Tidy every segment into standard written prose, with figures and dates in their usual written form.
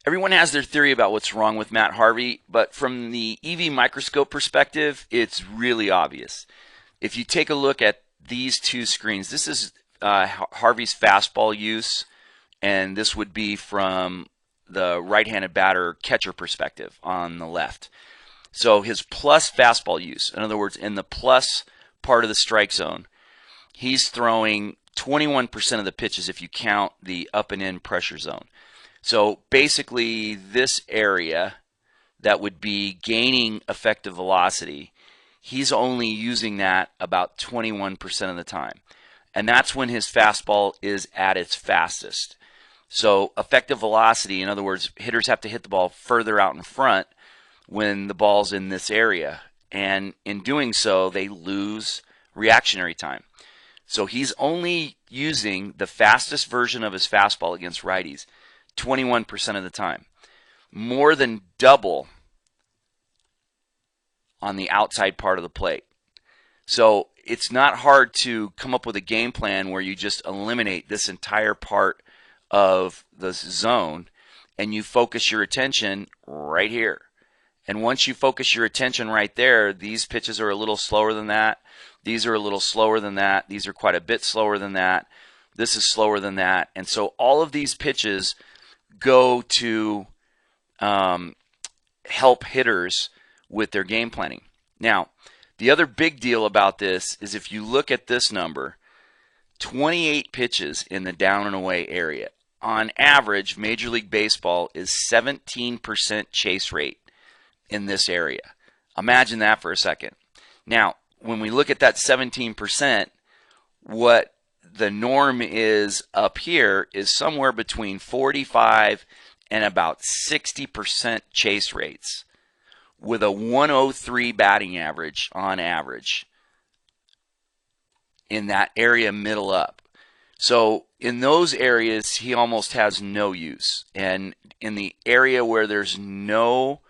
Everyone has their theory about what's wrong with Matt Harvey, but from the EV microscope perspective, it's really obvious. If you take a look at these two screens, this is Harvey's fastball use, and this would be from the right-handed batter catcher perspective on the left. So his plus fastball use, in other words, in the plus part of the strike zone, he's throwing 21% of the pitches if you count the up and in pressure zone. So basically this area that would be gaining effective velocity, he's only using that about 21% of the time. And that's when his fastball is at its fastest. So effective velocity, in other words, hitters have to hit the ball further out in front when the ball's in this area. And in doing so, they lose reactionary time. So he's only using the fastest version of his fastball against righties 21% of the time. More than double on the outside part of the plate. So it's not hard to come up with a game plan where you just eliminate this entire part of the zone and you focus your attention right here. And once you focus your attention right there, these pitches are a little slower than that. These are a little slower than that. These are quite a bit slower than that. This is slower than that. And so all of these pitches go to help hitters with their game planning. Now, the other big deal about this is if you look at this number, 28 pitches in the down and away area. On average, Major League Baseball is 17% chase rate in this area. Imagine that for a second. Now, when we look at that 17%, what the norm is up here is somewhere between 45 and about 60% chase rates with a 103 batting average on average in that area middle up. So in those areas, he almost has no use. And in the area where there's no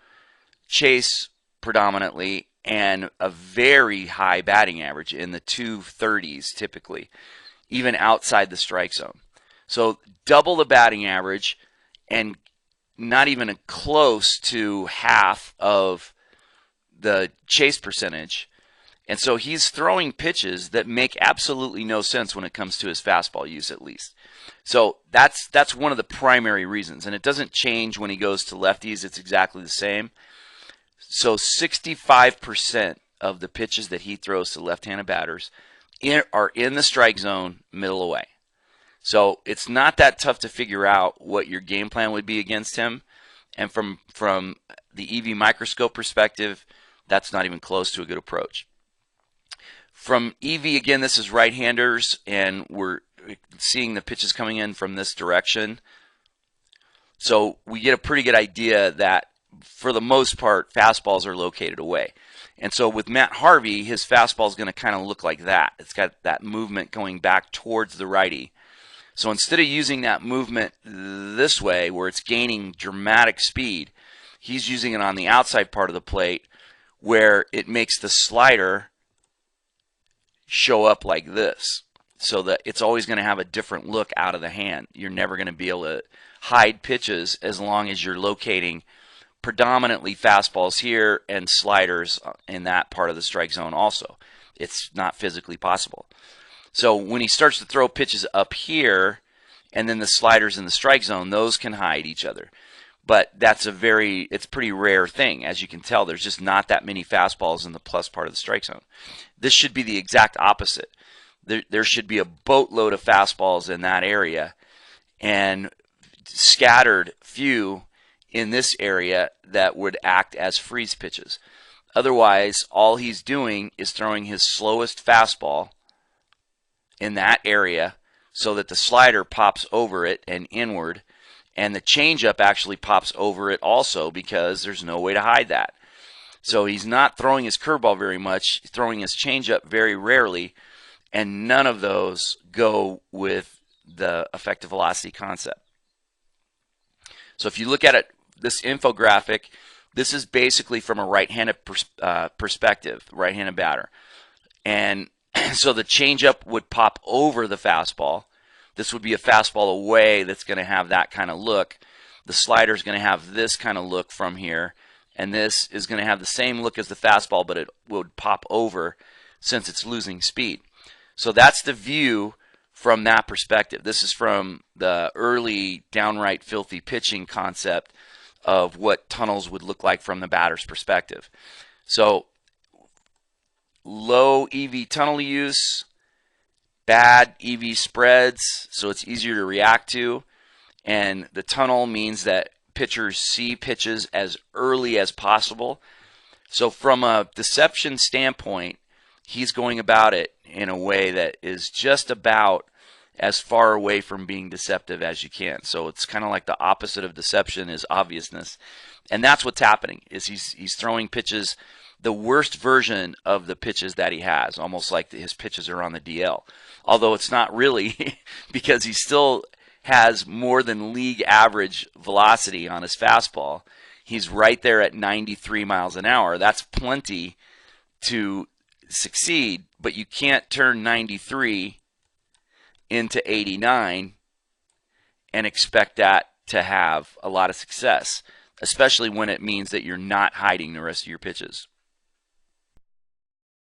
chase predominantly and a very high batting average in the 230s typically, even outside the strike zone. So double the batting average and not even close to half of the chase percentage. And so he's throwing pitches that make absolutely no sense when it comes to his fastball use, at least. So that's one of the primary reasons. And it doesn't change when he goes to lefties. It's exactly the same. So 65% of the pitches that he throws to left-handed batters are in the strike zone, middle away. So it's not that tough to figure out what your game plan would be against him. And from the EV microscope perspective, that's not even close to a good approach. From EV, again, this is right-handers, and we're seeing the pitches coming in from this direction. So we get a pretty good idea that, for the most part, fastballs are located away. And so with Matt Harvey, his fastball is going to kind of look like that. It's got that movement going back towards the righty. So instead of using that movement this way, where it's gaining dramatic speed, he's using it on the outside part of the plate, where it makes the slider show up like this, so that it's always going to have a different look out of the hand. You're never going to be able to hide pitches as long as you're locating predominantly fastballs here and sliders in that part of the strike zone also. It's not physically possible. So when he starts to throw pitches up here and then the sliders in the strike zone, those can hide each other. But it's a pretty rare thing. As you can tell, there's just not that many fastballs in the plus part of the strike zone. This should be the exact opposite. There should be a boatload of fastballs in that area and scattered few in this area that would act as freeze pitches. Otherwise, all he's doing is throwing his slowest fastball in that area so that the slider pops over it and inward, and the changeup actually pops over it also because there's no way to hide that. So he's not throwing his curveball very much, he's throwing his changeup very rarely, and none of those go with the effective velocity concept. So if you look at it, this infographic, this is basically from a right-handed perspective, right-handed batter. And so the changeup would pop over the fastball. This would be a fastball away that's going to have that kind of look. The slider is going to have this kind of look from here, and this is going to have the same look as the fastball, but it would pop over since it's losing speed. So that's the view from that perspective. This is from the early downright filthy pitching concept of what tunnels would look like from the batter's perspective. So low EV tunnel use, bad EV spreads, so it's easier to react to. And the tunnel means that pitchers see pitches as early as possible. So from a deception standpoint, he's going about it in a way that is just about as far away from being deceptive as you can. So it's kind of like the opposite of deception is obviousness. And that's what's happening, is he's throwing pitches, the worst version of the pitches that he has, almost like his pitches are on the DL. Although it's not really, because he still has more than league average velocity on his fastball. He's right there at 93 miles an hour. That's plenty to succeed, but you can't turn 93 into 89 and expect that to have a lot of success, especially when it means that you're not hiding the rest of your pitches.